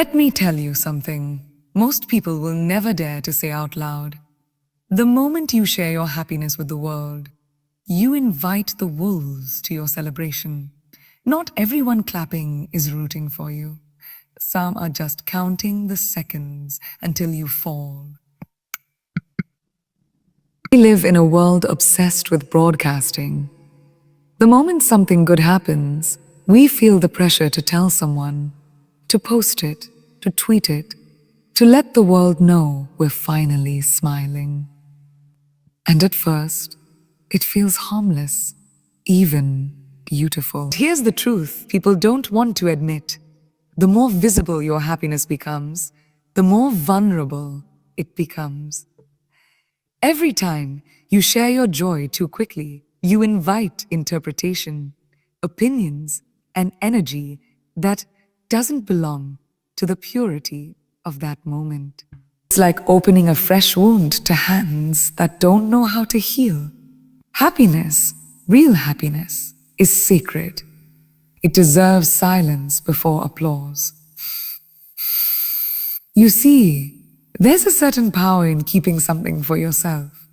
Let me tell you something most people will never dare to say out loud. The moment you share your happiness with the world, you invite the wolves to your celebration. Not everyone clapping is rooting for you. Some are just counting the seconds until you fall. We live in a world obsessed with broadcasting. The moment something good happens, we feel the pressure to tell someone, to post it, to tweet it, to let the world know we're finally smiling. And at first, it feels harmless, even beautiful. Here's the truth people don't want to admit. The more visible your happiness becomes, the more vulnerable it becomes. Every time you share your joy too quickly, you invite interpretation, opinions, and energy that doesn't belong to the purity of that moment. It's like opening a fresh wound to hands that don't know how to heal. Happiness, real happiness, is sacred. It deserves silence before applause. You see, there's a certain power in keeping something for yourself.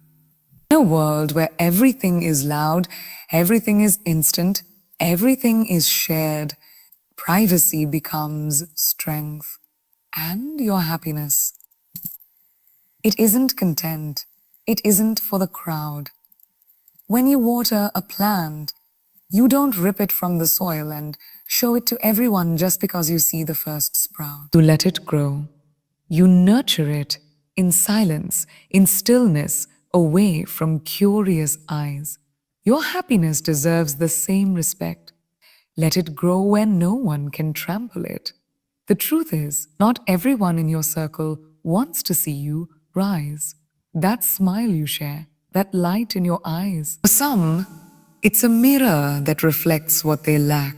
In a world where everything is loud, everything is instant, everything is shared, privacy becomes strength and your happiness. It isn't content. It isn't for the crowd. When you water a plant, you don't rip it from the soil and show it to everyone just because you see the first sprout. You let it grow. You nurture it in silence, in stillness, away from curious eyes. Your happiness deserves the same respect. Let it grow where no one can trample it. The truth is, not everyone in your circle wants to see you rise. That smile you share, that light in your eyes. For some, it's a mirror that reflects what they lack.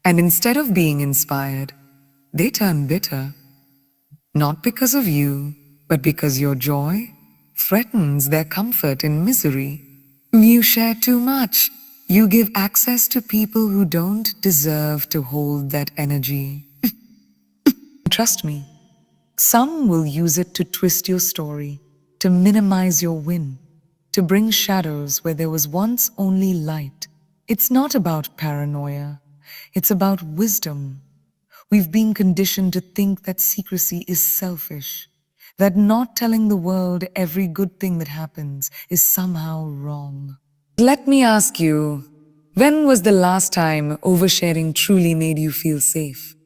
And instead of being inspired, they turn bitter. Not because of you, but because your joy threatens their comfort in misery. You share too much. You give access to people who don't deserve to hold that energy. Trust me, some will use it to twist your story, to minimize your win, to bring shadows where there was once only light. It's not about paranoia. It's about wisdom. We've been conditioned to think that secrecy is selfish, that not telling the world every good thing that happens is somehow wrong. Let me ask you, when was the last time oversharing truly made you feel safe?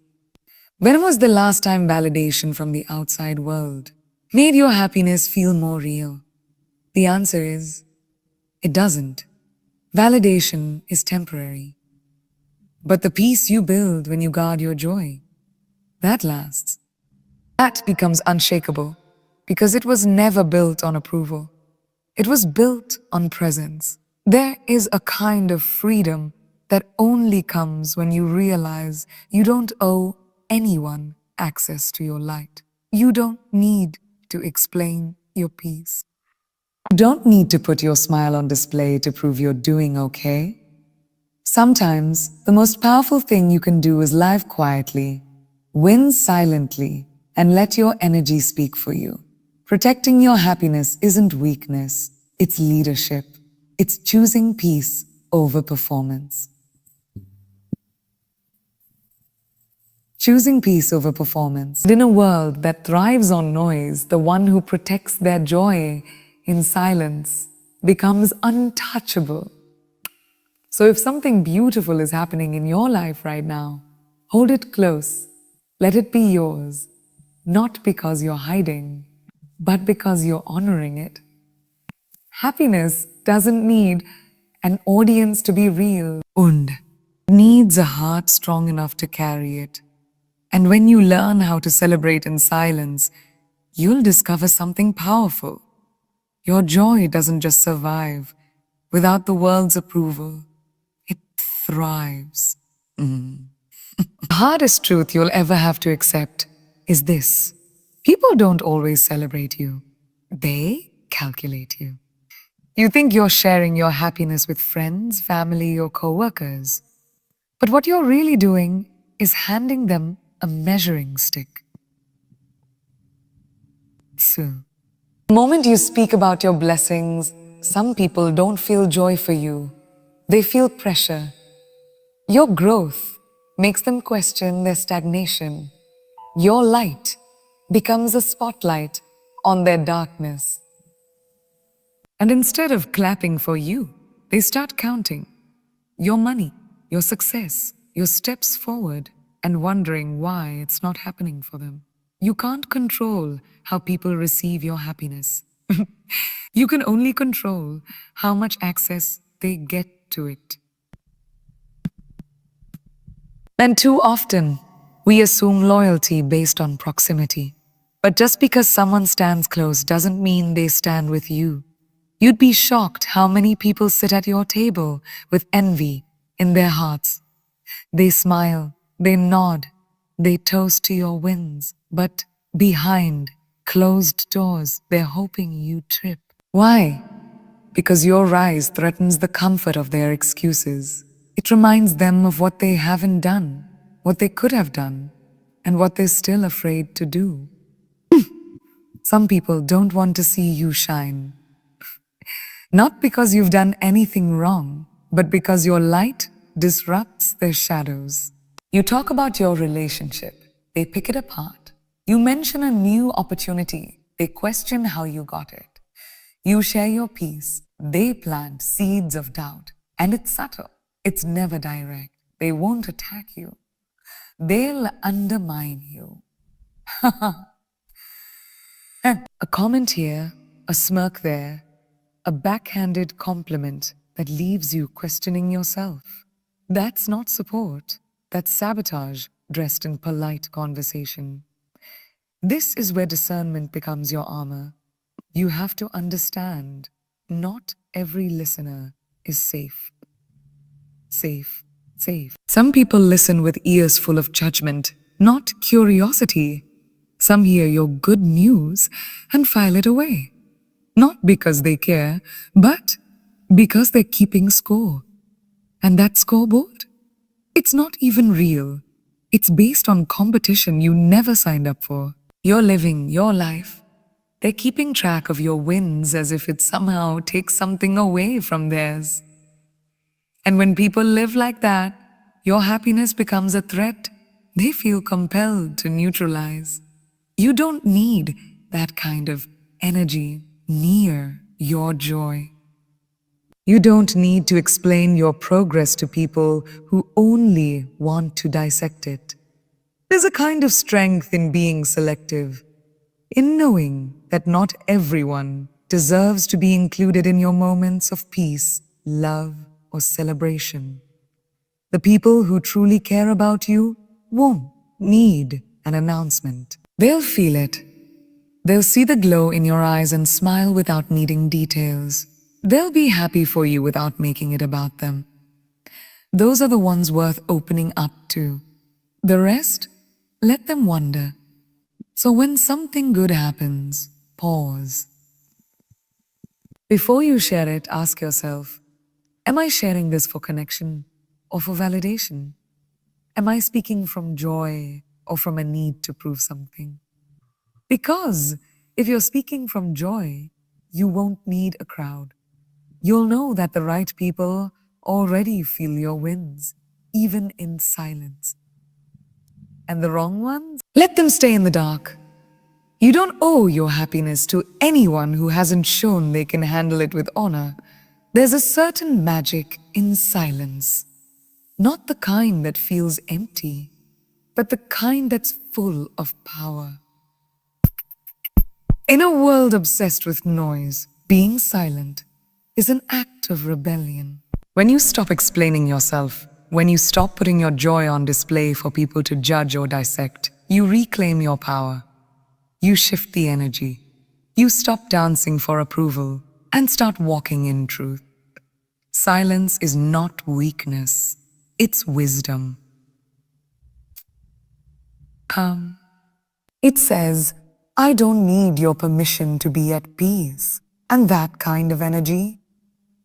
When was the last time validation from the outside world made your happiness feel more real? The answer is, it doesn't. Validation is temporary. But the peace you build when you guard your joy, that lasts. That becomes unshakable because it was never built on approval. It was built on presence. There is a kind of freedom that only comes when you realize you don't owe anyone access to your light. You don't need to explain your peace. You don't need to put your smile on display to prove you're doing okay. Sometimes, the most powerful thing you can do is live quietly, win silently, and let your energy speak for you. Protecting your happiness isn't weakness, it's leadership. It's choosing peace over performance. Choosing peace over performance. In a world that thrives on noise, the one who protects their joy in silence becomes untouchable. So if something beautiful is happening in your life right now, hold it close. Let it be yours, not because you're hiding, but because you're honoring it. Happiness doesn't need an audience to be real. It needs a heart strong enough to carry it. And when you learn how to celebrate in silence, you'll discover something powerful. Your joy doesn't just survive without the world's approval. It thrives. The hardest truth you'll ever have to accept is this. People don't always celebrate you. They calculate you. You think you're sharing your happiness with friends, family, or coworkers. But what you're really doing is handing them a measuring stick. So, the moment you speak about your blessings, some people don't feel joy for you. They feel pressure. Your growth makes them question their stagnation. Your light becomes a spotlight on their darkness. And instead of clapping for you, they start counting your money, your success, your steps forward, and wondering why it's not happening for them. You can't control how people receive your happiness. You can only control how much access they get to it. And too often, we assume loyalty based on proximity. But just because someone stands close doesn't mean they stand with you. You'd be shocked how many people sit at your table with envy in their hearts. They smile, they nod, they toast to your wins, but behind closed doors, they're hoping you trip. Why? Because your rise threatens the comfort of their excuses. It reminds them of what they haven't done, what they could have done, and what they're still afraid to do. Some people don't want to see you shine. Not because you've done anything wrong, but because your light disrupts their shadows. You talk about your relationship, they pick it apart. You mention a new opportunity, they question how you got it. You share your peace, they plant seeds of doubt. And it's subtle, it's never direct. They won't attack you, they'll undermine you. A comment here, a smirk there, a backhanded compliment that leaves you questioning yourself. That's not support, that's sabotage dressed in polite conversation. This is where discernment becomes your armor. You have to understand, not every listener is safe. Safe. Some people listen with ears full of judgment, not curiosity. Some hear your good news and file it away. Not because they care, but because they're keeping score. And that scoreboard? It's not even real. It's based on competition you never signed up for. You're living your life. They're keeping track of your wins as if it somehow takes something away from theirs. And when people live like that, your happiness becomes a threat they feel compelled to neutralize. You don't need that kind of energy near your joy. You don't need to explain your progress to people who only want to dissect it. There's a kind of strength in being selective, in knowing that not everyone deserves to be included in your moments of peace, love, or celebration. The people who truly care about you won't need an announcement. They'll feel it. They'll see the glow in your eyes and smile without needing details. They'll be happy for you without making it about them. Those are the ones worth opening up to. The rest, let them wonder. So when something good happens, pause. Before you share it, ask yourself, am I sharing this for connection or for validation? Am I speaking from joy or from a need to prove something? Because if you're speaking from joy, you won't need a crowd. You'll know that the right people already feel your wins, even in silence. And the wrong ones? Let them stay in the dark. You don't owe your happiness to anyone who hasn't shown they can handle it with honor. There's a certain magic in silence. Not the kind that feels empty, but the kind that's full of power. In a world obsessed with noise, being silent is an act of rebellion. When you stop explaining yourself, when you stop putting your joy on display for people to judge or dissect, you reclaim your power. You shift the energy. You stop dancing for approval and start walking in truth. Silence is not weakness, it's wisdom. It says, I don't need your permission to be at peace. And that kind of energy,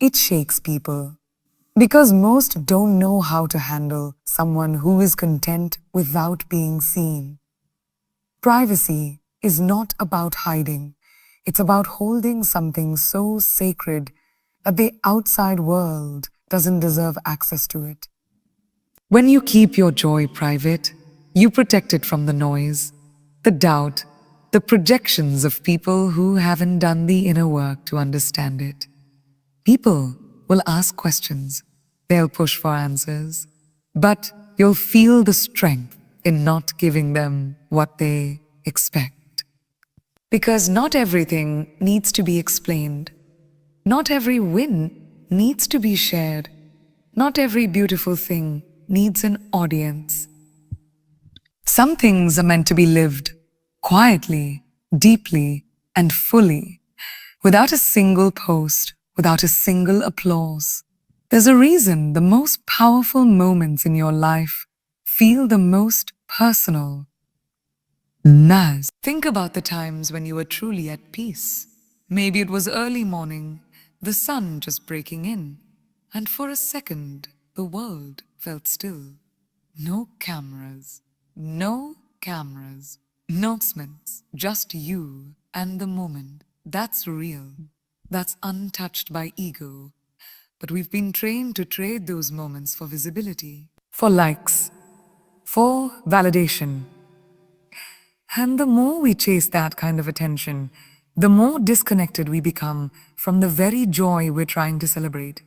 it shakes people. Because most don't know how to handle someone who is content without being seen. Privacy is not about hiding. It's about holding something so sacred that the outside world doesn't deserve access to it. When you keep your joy private, you protect it from the noise, the doubt, the projections of people who haven't done the inner work to understand it. People will ask questions, they'll push for answers, but you'll feel the strength in not giving them what they expect. Because not everything needs to be explained. Not every win needs to be shared. Not every beautiful thing needs an audience. Some things are meant to be lived quietly, deeply, and fully, without a single post, without a single applause. There's a reason the most powerful moments in your life feel the most personal. Naz. Think about the times when you were truly at peace. Maybe it was early morning, the sun just breaking in, and for a second, the world felt still. No cameras, no cameras, no announcements, just you and the moment. That's real. That's untouched by ego. But we've been trained to trade those moments for visibility, for likes, for validation. And the more we chase that kind of attention, the more disconnected we become from the very joy we're trying to celebrate.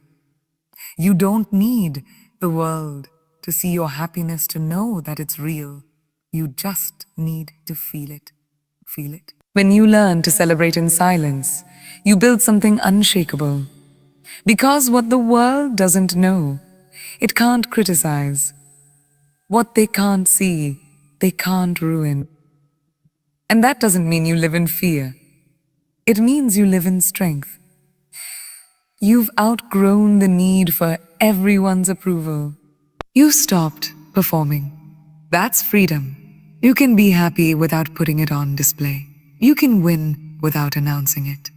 You don't need the world to see your happiness to know that it's real. You just need to feel it. Feel it. When you learn to celebrate in silence, you build something unshakable. Because what the world doesn't know, it can't criticize. What they can't see, they can't ruin. And that doesn't mean you live in fear. It means you live in strength. You've outgrown the need for everyone's approval. You stopped performing. That's freedom. You can be happy without putting it on display. You can win without announcing it.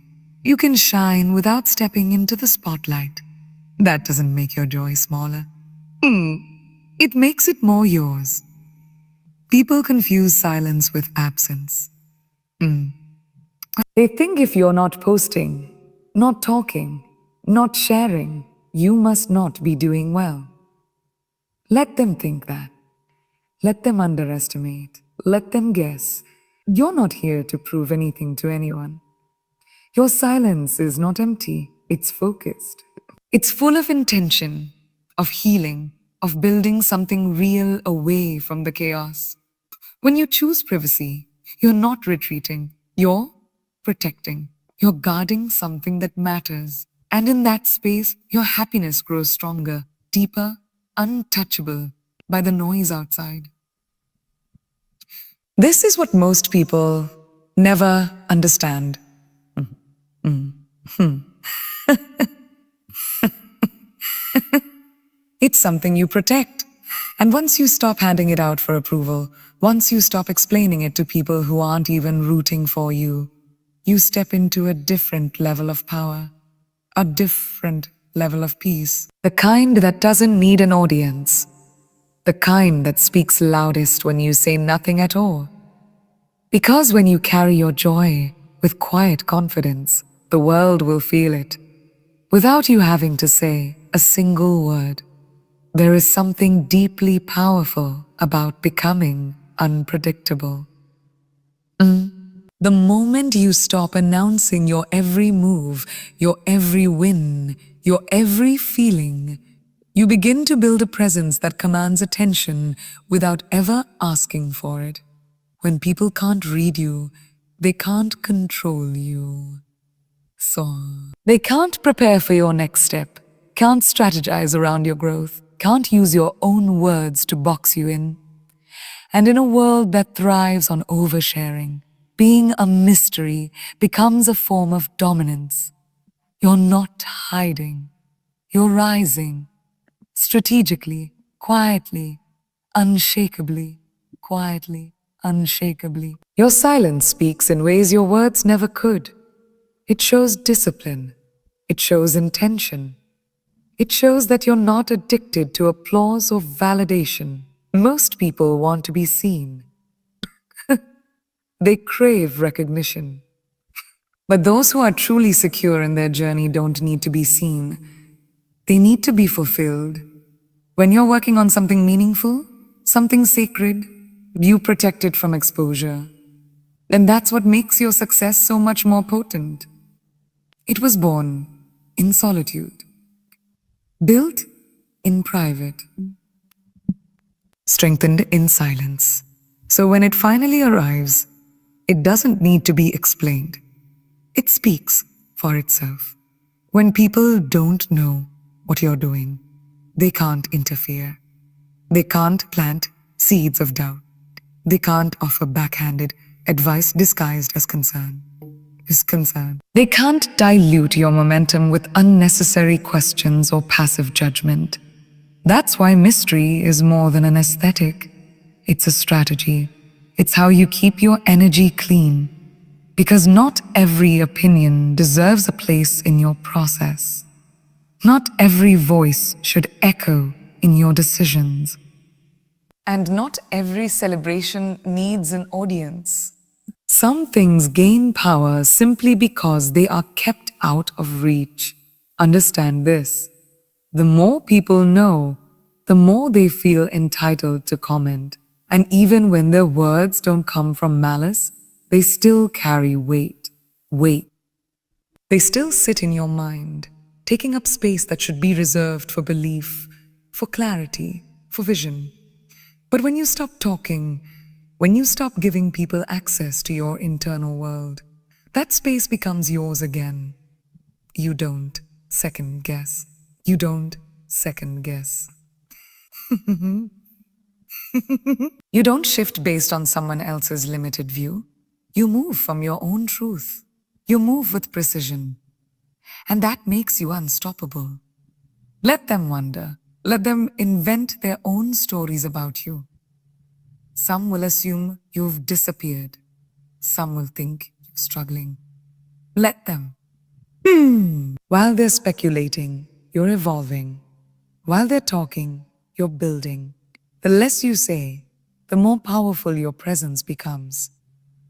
You can shine without stepping into the spotlight. That doesn't make your joy smaller. It makes it more yours. People confuse silence with absence. They think if you're not posting, not talking, not sharing, you must not be doing well. Let them think that. Let them underestimate. Let them guess. You're not here to prove anything to anyone. Your silence is not empty, it's focused. It's full of intention, of healing, of building something real away from the chaos. When you choose privacy, you're not retreating, you're protecting. You're guarding something that matters. And in that space, your happiness grows stronger, deeper, untouchable by the noise outside. This is what most people never understand. It's something you protect. And once you stop handing it out for approval, once you stop explaining it to people who aren't even rooting for you, you step into a different level of power, a different level of peace. The kind that doesn't need an audience. The kind that speaks loudest when you say nothing at all. Because when you carry your joy with quiet confidence, the world will feel it, without you having to say a single word. There is something deeply powerful about becoming unpredictable. The moment you stop announcing your every move, your every win, your every feeling, you begin to build a presence that commands attention without ever asking for it. When people can't read you, they can't control you. So, they can't prepare for your next step, can't strategize around your growth, can't use your own words to box you in. And in a world that thrives on oversharing, being a mystery becomes a form of dominance. You're not hiding. You're rising. Strategically, quietly, unshakably, quietly, unshakably. Your silence speaks in ways your words never could. It shows discipline. It shows intention. It shows that you're not addicted to applause or validation. Most people want to be seen. They crave recognition. But those who are truly secure in their journey don't need to be seen. They need to be fulfilled. When you're working on something meaningful, something sacred, you protect it from exposure. And that's what makes your success so much more potent. It was born in solitude, built in private, strengthened in silence. So when it finally arrives, it doesn't need to be explained. It speaks for itself. When people don't know what you're doing, they can't interfere. They can't plant seeds of doubt. They can't offer backhanded advice disguised as concern. They can't dilute your momentum with unnecessary questions or passive judgment. That's why mystery is more than an aesthetic. It's a strategy. It's how you keep your energy clean. Because not every opinion deserves a place in your process. Not every voice should echo in your decisions. And not every celebration needs an audience. Some things gain power simply because they are kept out of reach. Understand this. The more people know, the more they feel entitled to comment. And even when their words don't come from malice, they still carry weight. They still sit in your mind, taking up space that should be reserved for belief, for clarity, for vision. But when you stop talking, when you stop giving people access to your internal world, that space becomes yours again. You don't second guess. You don't second guess. You don't shift based on someone else's limited view. You move from your own truth. You move with precision. And that makes you unstoppable. Let them wonder. Let them invent their own stories about you. Some will assume you've disappeared. Some will think you're struggling. Let them. While they're speculating, you're evolving. While they're talking, you're building. The less you say, the more powerful your presence becomes.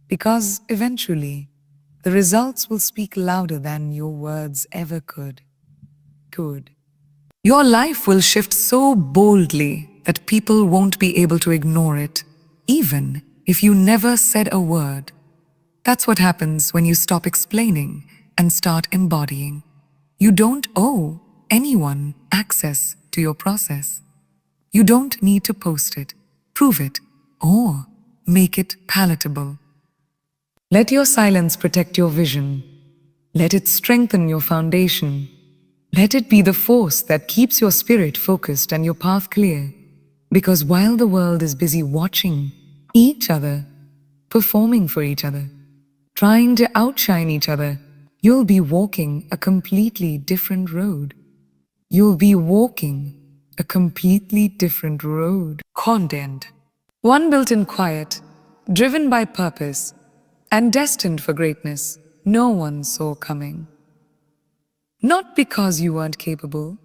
Because eventually, the results will speak louder than your words ever could. Your life will shift so boldly that people won't be able to ignore it, even if you never said a word. That's what happens when you stop explaining and start embodying. You don't owe anyone access to your process. You don't need to post it, prove it, or make it palatable. Let your silence protect your vision. Let it strengthen your foundation. Let it be the force that keeps your spirit focused and your path clear. Because while the world is busy watching each other, performing for each other, trying to outshine each other, you'll be walking a completely different road. You'll be walking a completely different road. Content. One built in quiet, driven by purpose, and destined for greatness no one saw coming. Not because you weren't capable,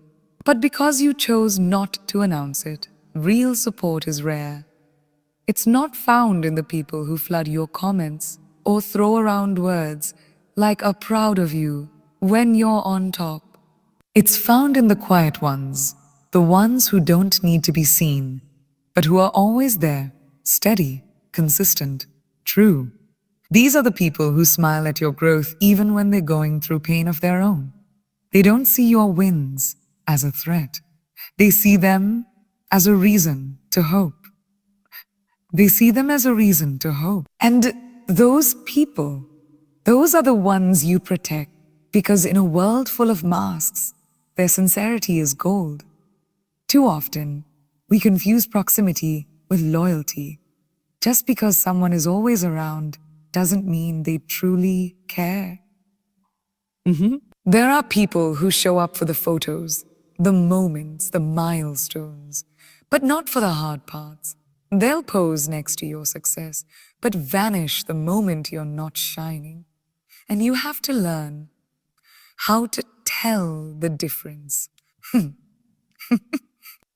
but because you chose not to announce it. Real support is rare. It's not found in the people who flood your comments or throw around words like "are proud of you" when you're on top. It's found in the quiet ones, the ones who don't need to be seen, but who are always there, steady, consistent, true. These are the people who smile at your growth even when they're going through pain of their own. They don't see your wins as a threat. They see them as a reason to hope. And those people, those are the ones you protect, because in a world full of masks, their sincerity is gold. Too often, we confuse proximity with loyalty. Just because someone is always around doesn't mean they truly care. There are people who show up for the photos, the moments, the milestones, but not for the hard parts. They'll pose next to your success, but vanish the moment you're not shining. And you have to learn how to tell the difference.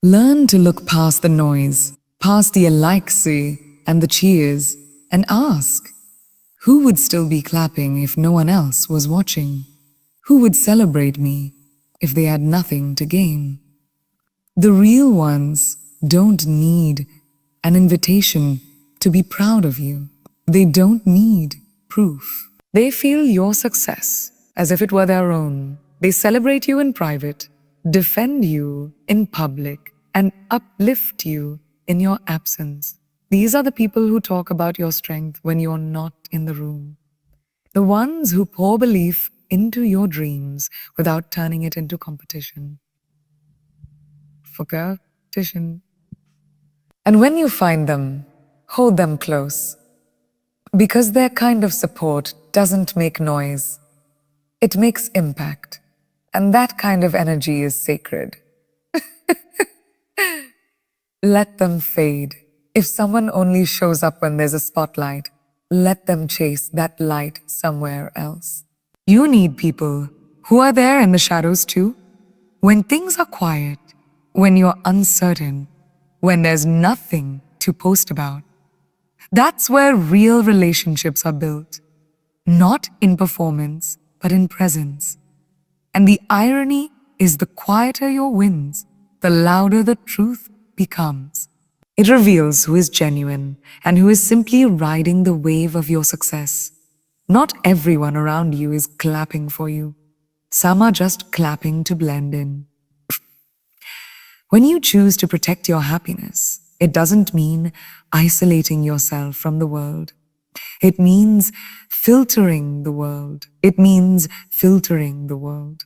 Learn to look past the noise, past the Alexei and the cheers, and ask, who would still be clapping if no one else was watching? Who would celebrate me if they had nothing to gain? The real ones don't need an invitation to be proud of you. They don't need proof. They feel your success as if it were their own. They celebrate you in private, defend you in public, and uplift you in your absence. These are the people who talk about your strength when you're not in the room. The ones who pour belief into your dreams without turning it into competition. For competition. And when you find them, hold them close. Because their kind of support doesn't make noise. It makes impact. And that kind of energy is sacred. Let them fade. If someone only shows up when there's a spotlight, let them chase that light somewhere else. You need people who are there in the shadows too. When things are quiet, when you're uncertain, when there's nothing to post about. That's where real relationships are built. Not in performance, but in presence. And the irony is the quieter your wins, the louder the truth becomes. It reveals who is genuine and who is simply riding the wave of your success. Not everyone around you is clapping for you. Some are just clapping to blend in. When you choose to protect your happiness, it doesn't mean isolating yourself from the world. It means filtering the world. It means filtering the world.